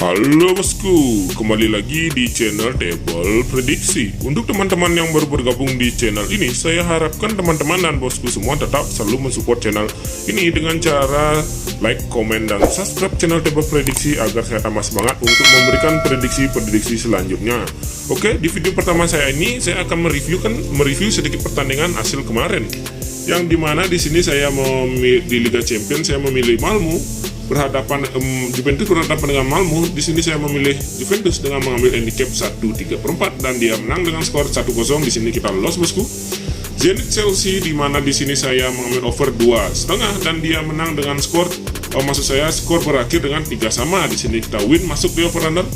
Halo bosku, kembali lagi di channel Table Prediksi. Untuk teman-teman yang baru bergabung di channel ini, saya harapkan teman-teman dan bosku semua tetap selalu mensupport channel ini dengan cara like, komen, dan subscribe channel Table Prediksi agar saya tambah semangat untuk memberikan prediksi-prediksi selanjutnya. Oke, di video pertama saya ini saya akan mereview sedikit pertandingan hasil kemarin, yang dimana di sini saya di Liga Champions saya memilih Malmo Juventus berhadapan dengan Malmo. Di sini saya memilih Juventus dengan mengambil handicap 1/3/4 dan dia menang dengan skor 1-0. Di sini kita lolos bosku. Zenit Chelsea, di mana di sini saya mengambil over 2,5 dan dia menang dengan skor skor berakhir dengan 3-3. Di sini kita win, masuk di over under.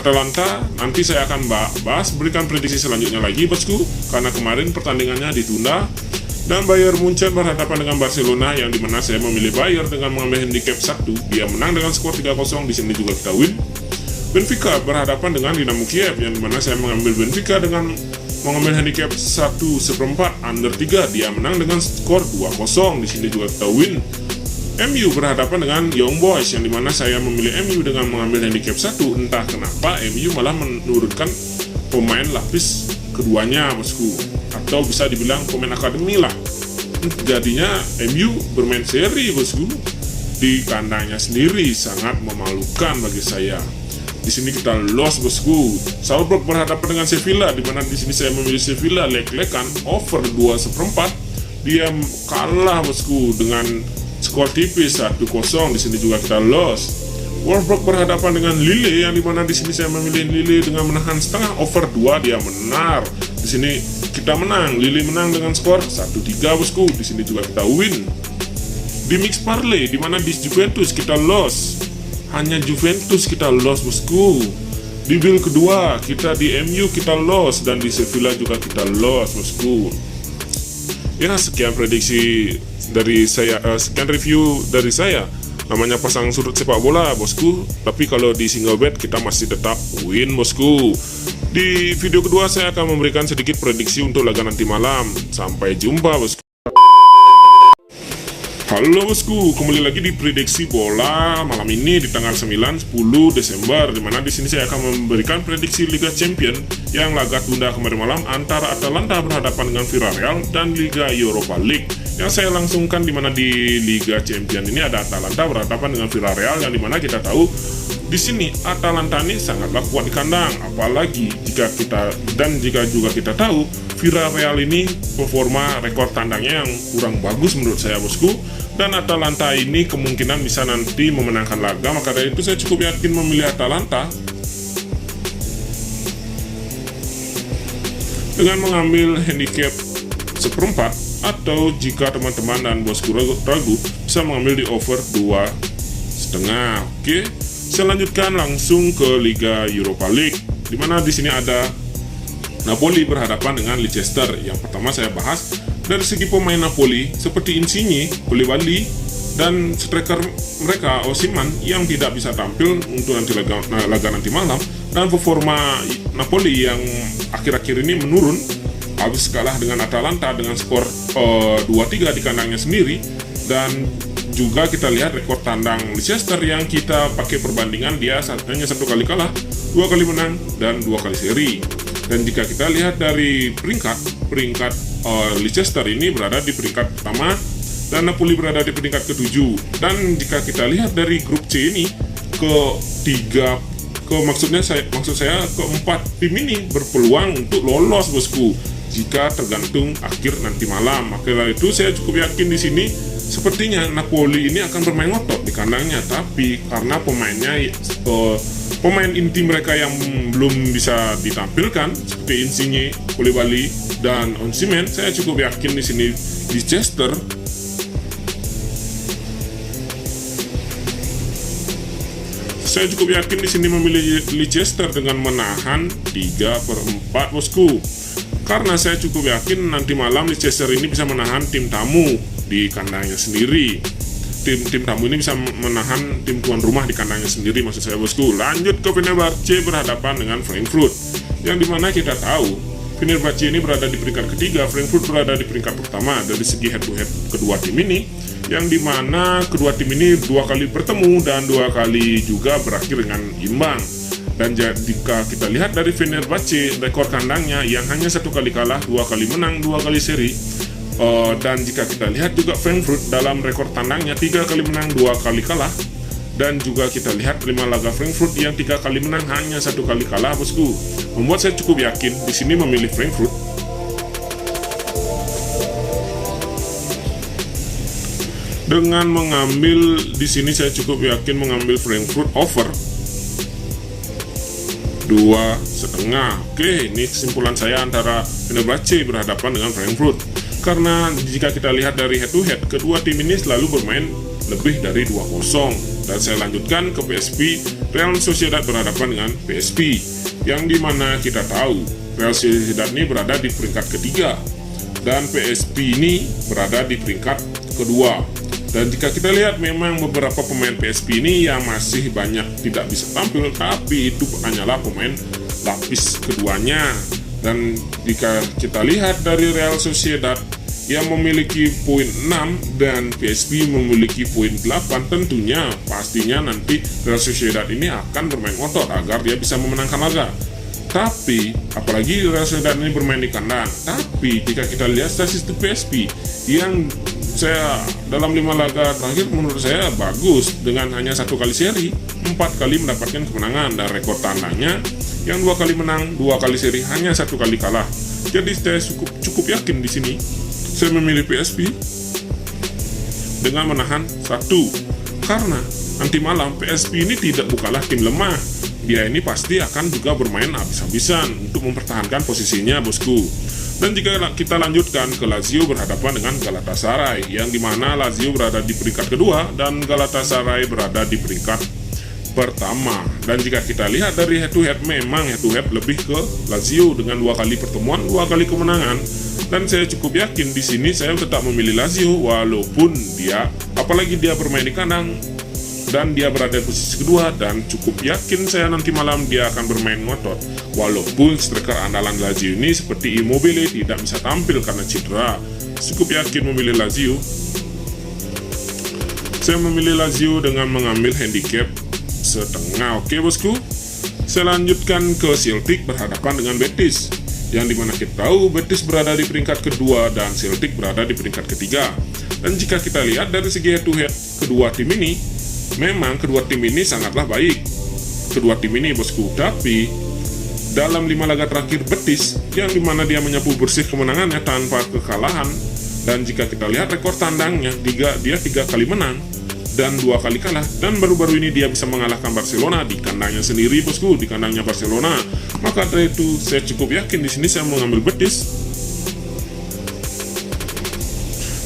Atalanta nanti saya akan bahas, berikan prediksi selanjutnya lagi bosku, karena kemarin pertandingannya ditunda. Dan Bayern Munchen berhadapan dengan Barcelona, yang dimana saya memilih Bayern dengan mengambil handicap 1. Dia menang dengan skor 3-0. Di sini juga kita win. Benfica berhadapan dengan Dinamo Kiev, yang dimana saya mengambil Benfica dengan mengambil handicap 1/4 under 3. Dia menang dengan skor 2-0. Di sini juga kita win. MU berhadapan dengan Young Boys, yang dimana saya memilih MU dengan mengambil handicap 1. Entah kenapa MU malah menurunkan pemain lapis keduanya bosku, atau bisa dibilang pemain akademi lah. Jadinya MU bermain seri bosku di kandangnya sendiri, sangat memalukan bagi saya. Di sini kita loss bosku. Salzburg berhadapan dengan Sevilla, di mana di sini saya memilih Sevilla lek-lekan over 2/4. Dia kalah bosku dengan skor tipis 1-0. Di sini juga kita loss. Wolfsburg berhadapan dengan Lille, yang dimana di sini saya memilih Lille dengan menahan setengah over 2. Dia benar. Di sini kita menang. Lille menang dengan skor 1-3 bosku. Di sini juga kita win. Di mix parlay, di mana di Juventus kita loss. Hanya Juventus kita loss bosku. Di bill kedua kita di MU kita loss, dan di Sevilla juga kita loss bosku. Ya, sekian prediksi dari saya, sekian review dari saya. Namanya pasang surut sepak bola bosku, tapi kalau di single bet kita masih tetap win bosku. Di video kedua saya akan memberikan sedikit prediksi untuk laga nanti malam. Sampai jumpa bosku. Halo bosku, kembali lagi di prediksi bola malam ini di tanggal 9-10 Desember, dimana di sini saya akan memberikan prediksi Liga Champions yang laga tunda kemarin malam antara Atalanta berhadapan dengan Villarreal dan Liga Europa League. Yang saya langsungkan, dimana di Liga Champions ini ada Atalanta berhadapan dengan Villarreal, yang dimana kita tahu di sini Atalanta ini sangatlah kuat di kandang, apalagi jika juga kita tahu Villarreal ini performa rekor tandangnya yang kurang bagus menurut saya bosku, dan Atalanta ini kemungkinan bisa nanti memenangkan laga. Maka dari itu saya cukup yakin memilih Atalanta dengan mengambil handicap 1/4, atau jika teman-teman dan bosku ragu bisa mengambil di over 2,5. Oke, saya lanjutkan langsung ke Liga Europa League, dimana di sini ada Napoli berhadapan dengan Leicester. Yang pertama saya bahas dari segi pemain Napoli, seperti Insigne, Koulibaly, dan striker mereka Osimhen yang tidak bisa tampil untuk nanti laga nanti malam, dan performa Napoli yang akhir-akhir ini menurun, habis kalah dengan Atalanta dengan skor 2-3 di kandangnya sendiri. Dan juga kita lihat rekor tandang Leicester yang kita pakai perbandingan, dia hanya 1 kali kalah, 2 kali menang, dan 2 kali seri. Dan jika kita lihat dari peringkat Leicester ini berada di peringkat pertama, dan Napoli berada di peringkat ke-7. Dan jika kita lihat dari grup C ini, maksud saya keempat tim ini berpeluang untuk lolos bosku, jika tergantung akhir nanti malam. Maka dari itu saya cukup yakin di sini sepertinya Napoli ini akan bermain ngotot di kandangnya, tapi karena pemain inti mereka yang belum bisa ditampilkan seperti Insigne, Koulibaly, dan Osimhen, saya cukup yakin di sini Leicester memilih Leicester dengan menahan 3/4 bosku. Karena saya cukup yakin nanti malam Leicester ini bisa menahan tim tamu di kandangnya sendiri. Tim tamu ini bisa menahan tim tuan rumah di kandangnya sendiri, maksud saya bosku. Lanjut ke Fenerbahce berhadapan dengan Frankfurt, yang dimana kita tahu Fenerbahce ini berada di peringkat ketiga, Frankfurt berada di peringkat pertama dari segi head to head kedua tim ini, yang dimana kedua tim ini 2 kali bertemu dan 2 kali juga berakhir dengan imbang. Dan jika kita lihat dari Fenerbahce, rekor kandangnya yang hanya 1 kali kalah, 2 kali menang, 2 kali seri. Dan jika kita lihat juga Frankfurt dalam rekor tandangnya 3 kali menang, 2 kali kalah. Dan juga kita lihat 5 laga Frankfurt yang 3 kali menang, hanya 1 kali kalah, bosku. Membuat saya cukup yakin di sini memilih Frankfurt. Dengan mengambil di sini saya cukup yakin mengambil Frankfurt over 2,5. Oke, ini kesimpulan saya antara Fenerbahce berhadapan dengan Frankfurt. Karena jika kita lihat dari head to head, kedua tim ini selalu bermain lebih dari 2-0. Dan saya lanjutkan ke PSV, Real Sociedad berhadapan dengan PSV, yang dimana kita tahu Real Sociedad ini berada di peringkat ketiga dan PSV ini berada di peringkat kedua. Dan jika kita lihat memang beberapa pemain PSV ini yang masih banyak tidak bisa tampil, tapi itu hanyalah pemain lapis keduanya. Dan jika kita lihat dari Real Sociedad yang memiliki poin 6 dan PSV memiliki poin 8, tentunya pastinya nanti Real Sociedad ini akan bermain otot agar dia bisa memenangkan laga. Tapi apalagi Real Sociedad ini bermain di kandang. Tapi jika kita lihat statistik PSV yang saya dalam 5 laga terakhir menurut saya bagus, dengan hanya 1 kali seri, 4 kali mendapatkan kemenangan, dan rekor tandangnya yang 2 kali menang, 2 kali seri, hanya 1 kali kalah. Jadi saya cukup yakin di sini saya memilih PSV dengan menahan 1, karena nanti malam PSV ini bukanlah tim lemah. Dia ini pasti akan juga bermain habis-habisan untuk mempertahankan posisinya, bosku. Dan jika kita lanjutkan ke Lazio berhadapan dengan Galatasaray, yang dimana Lazio berada di peringkat kedua dan Galatasaray berada di peringkat pertama. Dan jika kita lihat dari head to head, memang head to head lebih ke Lazio dengan 2 kali pertemuan, 2 kali kemenangan. Dan saya cukup yakin di sini saya tetap memilih Lazio, walaupun dia, apalagi dia bermain di kandang dan dia berada di posisi kedua, dan cukup yakin saya nanti malam dia akan bermain ngotot. Walaupun striker andalan Lazio ini seperti Immobile tidak bisa tampil karena cedera, cukup yakin memilih Lazio. Saya memilih Lazio dengan mengambil handicap setengah. Oke, bosku. Saya lanjutkan ke Celtic berhadapan dengan Betis, yang dimana kita tahu Betis berada di peringkat kedua dan Celtic berada di peringkat ketiga. Dan jika kita lihat dari segi head to head kedua tim ini, memang kedua tim ini sangatlah baik, kedua tim ini, bosku. Tapi dalam 5 laga terakhir Betis, yang dimana dia menyapu bersih kemenangannya tanpa kekalahan. Dan jika kita lihat rekor tandangnya, dia 3 kali menang dan 2 kali kalah. Dan baru-baru ini dia bisa mengalahkan Barcelona di kandangnya sendiri, bosku, di kandangnya Barcelona. Maka dari itu saya cukup yakin di sini saya mengambil Betis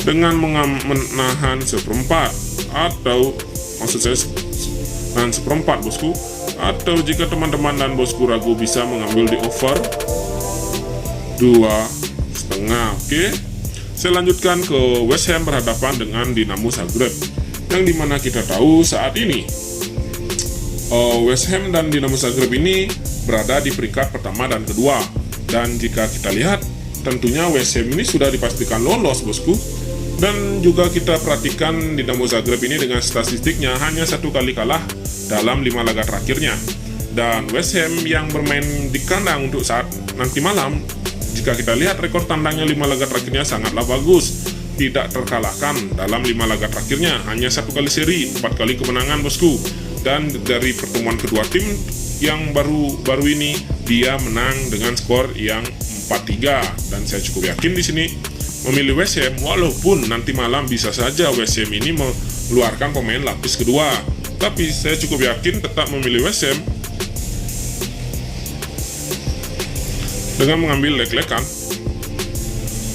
dengan menahan 1/4, atau maksud saya menahan 1/4, bosku. Atau jika teman-teman dan bosku ragu, bisa mengambil di over 2,5. Oke. Saya lanjutkan ke West Ham berhadapan dengan Dinamo Zagreb, yang dimana kita tahu saat ini West Ham dan Dinamo Zagreb ini berada di peringkat pertama dan kedua. Dan jika kita lihat, tentunya West Ham ini sudah dipastikan lolos, bosku. Dan juga kita perhatikan Dinamo Zagreb ini dengan statistiknya hanya 1 kali kalah dalam 5 laga terakhirnya. Dan West Ham yang bermain di kandang untuk saat nanti malam, jika kita lihat rekor tandangnya 5 laga terakhirnya sangatlah bagus, tidak terkalahkan dalam 5 laga terakhirnya, hanya 1 kali seri, 4 kali kemenangan, bosku. Dan dari pertemuan kedua tim yang baru ini, dia menang dengan skor yang 4-3. Dan saya cukup yakin di sini memilih West Ham, walaupun nanti malam bisa saja West Ham ini mengeluarkan pemain lapis kedua. Tapi saya cukup yakin tetap memilih West Ham dengan mengambil leg-legan.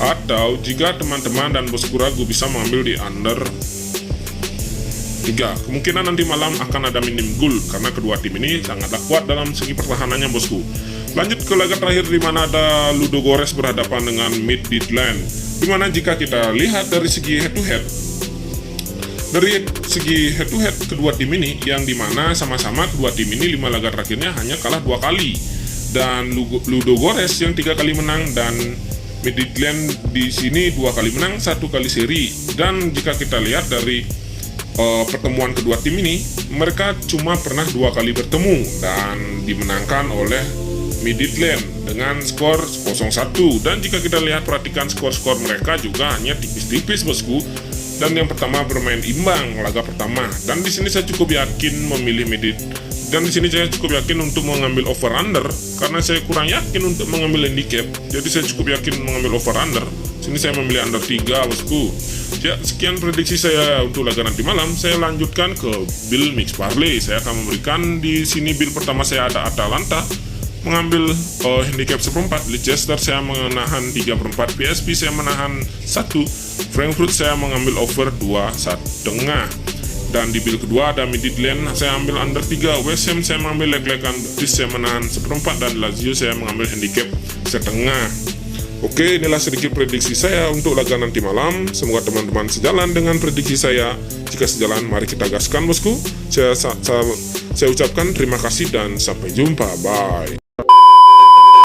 Atau jika teman-teman dan bosku ragu, bisa mengambil di under 3. Kemungkinan nanti malam akan ada minim goal karena kedua tim ini sangatlah kuat dalam segi pertahanannya, bosku. Lanjut ke laga terakhir di mana ada Ludogorets berhadapan dengan Midtjylland, di mana jika kita lihat dari segi head to head kedua tim ini, yang dimana sama-sama kedua tim ini 5 laga terakhirnya hanya kalah 2 kali. dan Ludogorets yang 3 kali menang, dan Midtjylland di sini 2 kali menang, 1 kali seri. Dan jika kita lihat dari pertemuan kedua tim ini, mereka cuma pernah 2 kali bertemu dan dimenangkan oleh Midtjylland dengan skor 0-1. Dan jika kita lihat perhatikan skor-skor mereka juga hanya tipis-tipis bosku. Dan yang pertama bermain imbang laga pertama. Dan di sini saya cukup yakin memilih Midtjylland. Dan di sini saya cukup yakin untuk mengambil over under karena saya kurang yakin untuk mengambil handicap. Jadi saya cukup yakin mengambil over under. Sini saya memilih under 3 bosku. Ya, sekian prediksi saya untuk laga nanti malam. Saya lanjutkan ke Bill Mix Parlay. Saya akan memberikan di sini Bill pertama saya ada Atalanta mengambil handicap 1/4, Leicester saya menahan 3/4, PSV saya menahan 1, Frankfurt saya mengambil over 2,5. Dan di Bill kedua ada Midtjylland saya ambil under 3, West Ham saya mengambil leg-legan, Betis saya menahan 1/4, dan Lazio saya mengambil handicap 1/2. Oke, inilah sedikit prediksi saya untuk laga nanti malam. Semoga teman-teman sejalan dengan prediksi saya. Jika sejalan, mari kita gaskan bosku. Saya ucapkan terima kasih dan sampai jumpa. Bye.